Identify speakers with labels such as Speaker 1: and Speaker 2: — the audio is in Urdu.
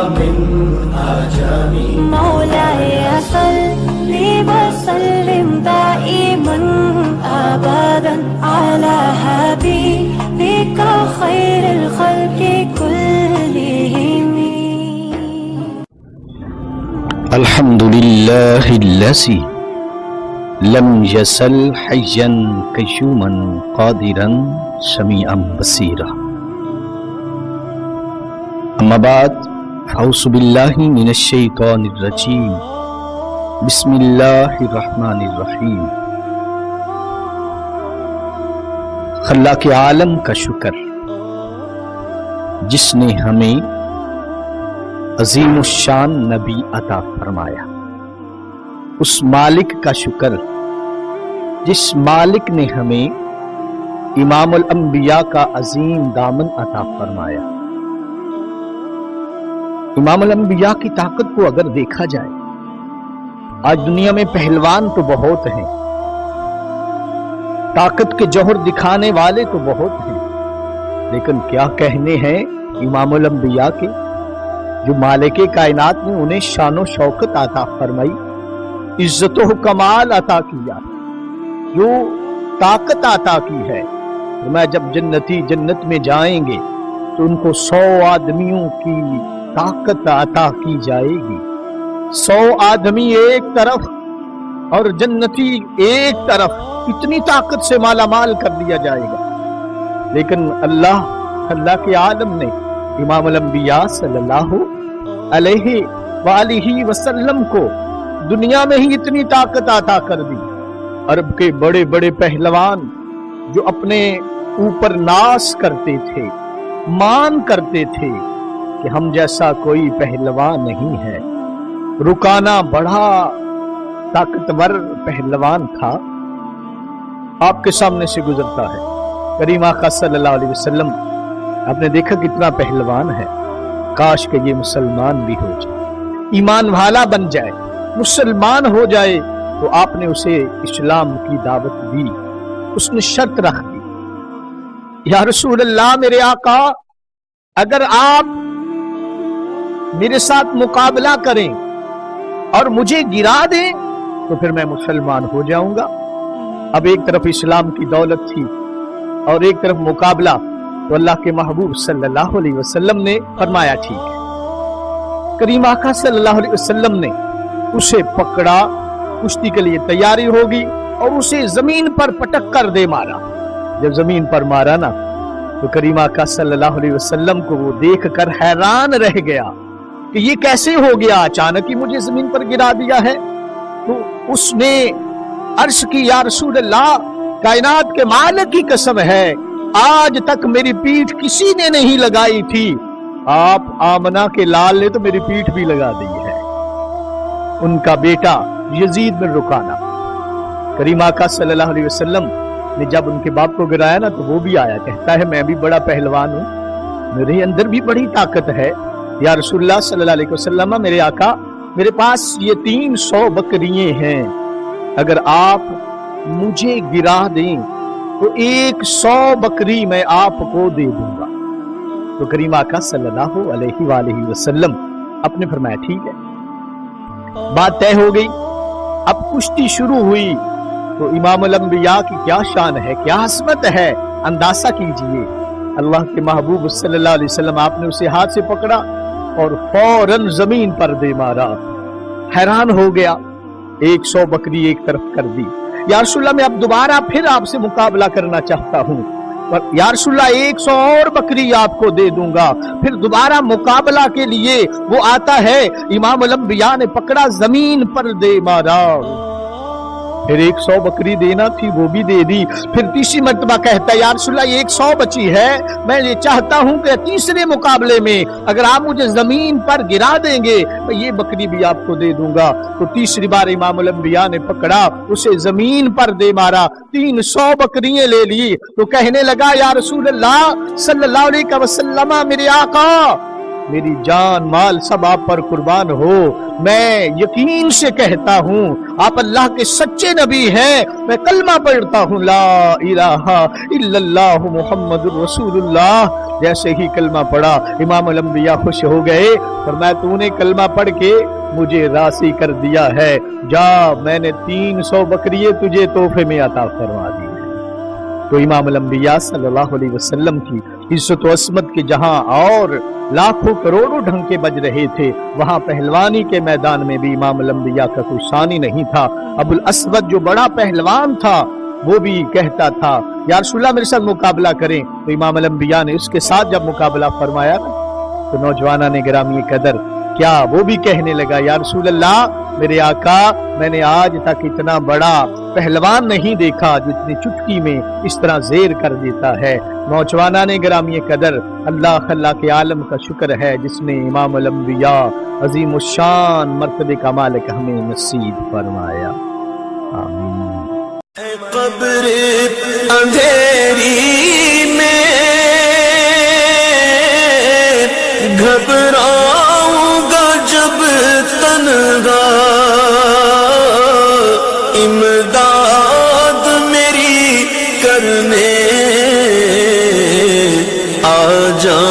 Speaker 1: من آجامي
Speaker 2: مولاي صل وسلم دائما أبدا على حبيبك خير الخلق كلهم.
Speaker 3: الحمد لله الذي لم يزل حيا قيوما قادرا سميعا بصيرا. اما بعد فاعوذ بالله من الشيطان الرجيم. بسم اللہ الرحمن الرحیم. خلاق عالم کا شکر جس نے ہمیں عظیم الشان نبی عطا فرمایا. اس مالک کا شکر جس مالک نے ہمیں امام الانبیاء کا عظیم دامن عطا فرمایا. امام الانبیاء کی طاقت کو اگر دیکھا جائے، آج دنیا میں پہلوان تو بہت ہیں، طاقت کے جوہر دکھانے والے تو بہت ہیں، لیکن کیا کہنے ہیں امام الانبیاء کے، جو مالک کائنات نے انہیں شان و شوکت عطا فرمائی، عزت و کمال عطا کیا، جو طاقت عطا کی ہے. فرمایا جب جنتی جنت میں جائیں گے تو ان کو 100 آدمیوں کی طاقت عطا کی جائے گی. 100 آدمی ایک طرف اور جنتی ایک طرف، اتنی طاقت سے مالا مال کر دیا جائے گا. لیکن اللہ کے عالم نے امام الانبیاء صلی اللہ علیہ وآلہ وسلم کو دنیا میں ہی اتنی طاقت عطا کر دی. عرب کے بڑے بڑے پہلوان جو اپنے اوپر ناز کرتے تھے، مان کرتے تھے کہ ہم جیسا کوئی پہلوان نہیں ہے. رکانہ بڑا طاقتور پہلوان تھا، آپ کے سامنے سے گزرتا ہے. کریم آقا صلی اللہ علیہ وسلم آپ نے دیکھا کتنا پہلوان ہے، کاش کہ یہ مسلمان بھی ہو جائے، ایمان والا بن جائے، مسلمان ہو جائے. تو آپ نے اسے اسلام کی دعوت دی. اس نے شرط رکھ دی، یا رسول اللہ میرے آقا، اگر آپ میرے ساتھ مقابلہ کریں اور مجھے گرا دیں تو پھر میں مسلمان ہو جاؤں گا. اب ایک طرف اسلام کی دولت تھی اور ایک طرف مقابلہ. تو اللہ کے محبوب صلی اللہ علیہ وسلم نے فرمایا ٹھیک ہے. کریم آقا صلی اللہ علیہ وسلم نے اسے پکڑا، کشتی کے لیے تیاری ہوگی، اور اسے زمین پر پٹک کر دے مارا. جب زمین پر مارا نا تو کریم آقا صلی اللہ علیہ وسلم کو وہ دیکھ کر حیران رہ گیا کہ یہ کیسے ہو گیا، اچانک ہی مجھے زمین پر گرا دیا ہے. تو اس نے عرض کی، یا رسول اللہ، کائنات کے مالک کی قسم ہے، آج تک میری پیٹھ کسی نے نہیں لگائی تھی، آپ آمنہ کے لال نے تو میری پیٹھ بھی لگا دی ہے. ان کا بیٹا یزید بن رکانہ، کریم آقا صلی اللہ علیہ وسلم نے جب ان کے باپ کو گرایا نا تو وہ بھی آیا، کہتا ہے میں بھی بڑا پہلوان ہوں، میرے اندر بھی بڑی طاقت ہے. یا رسول اللہ صلی اللہ علیہ وسلم، میرے آقا، میرے پاس یہ 300 بکریاں ہیں، اگر آپ مجھے گرا دیں تو 100 بکری میں آپ کو دے دوں گا. تو کریم آقا صلی اللہ علیہ وآلہ وسلم اپنے فرمایا ٹھیک ہے. بات طے ہو گئی. اب کشتی شروع ہوئی تو امام الانبیاء کی کیا شان ہے، کیا عظمت ہے، اندازہ کیجئے. اللہ کے محبوب صلی اللہ علیہ وسلم آپ نے اسے ہاتھ سے پکڑا اور فوراً زمین پر دے مارا. حیران ہو گیا، 100 بکری ایک طرف کر دی. یا رسول اللہ، میں اب دوبارہ پھر آپ سے مقابلہ کرنا چاہتا ہوں، یا رسول اللہ 100 اور بکری آپ کو دے دوں گا. پھر دوبارہ مقابلہ کے لیے وہ آتا ہے، امام الانبیاء نے پکڑا، زمین پر دے مارا. پھر 100 بکری دینا تھی وہ بھی دے دی. پھر تیسری مرتبہ کہتا ہے، یا رسول اللہ 100 بچی ہے، میں یہ چاہتا ہوں کہ تیسرے مقابلے میں اگر آپ مجھے زمین پر گرا دیں گے میں یہ بکری بھی آپ کو دے دوں گا. تو تیسری بار امام الانبیاء نے پکڑا، اسے زمین پر دے مارا، 300 بکریاں لے لی. تو کہنے لگا، یا رسول اللہ صلی اللہ علیہ وسلم، میرے آقا، میری جان مال سب آپ پر قربان ہو، میں یقین سے کہتا ہوں آپ اللہ کے سچے نبی ہیں، میں کلمہ پڑھتا ہوں لا الہ الا اللہ محمد رسول اللہ۔ جیسے ہی کلمہ پڑھا امام الانبیاء خوش ہو گئے، فرمایا تو نے کلمہ پڑھ کے مجھے راضی کر دیا ہے، جا میں نے 300 بکریے تجھے تحفے میں عطا فرما دی۔ تو امام الانبیاء صلی اللہ علیہ وسلم کی عزت و عظمت کے جہاں اور لاکھوں کروڑوں ڈھنکے بج رہے تھے، وہاں پہلوانی کے میدان میں بھی امام الانبیاء کا کوئی ثانی نہیں تھا۔ ابو الاسود جو بڑا پہلوان تھا وہ بھی کہتا تھا یا رسول اللہ میرے ساتھ مقابلہ کریں، تو امام الانبیاء نے اس کے ساتھ جب مقابلہ فرمایا تو نوجوانان گرامی قدر کیا وہ بھی کہنے لگا یا رسول اللہ میرے آقا، میں نے آج تک اتنا بڑا پہلوان نہیں دیکھا جو اتنی چٹکی میں اس طرح زیر کر دیتا ہے۔ نوجوانان گرامی قدر، اللہ خلاق کے عالم کا شکر ہے جس نے امام الانبیاء عظیم الشان مرتبے کا مالک ہمیں نصیب فرمایا، آمین۔
Speaker 1: قبر اندھیری میں گھبراؤں گا جب تنہا، امداد میری کرنے آ جا۔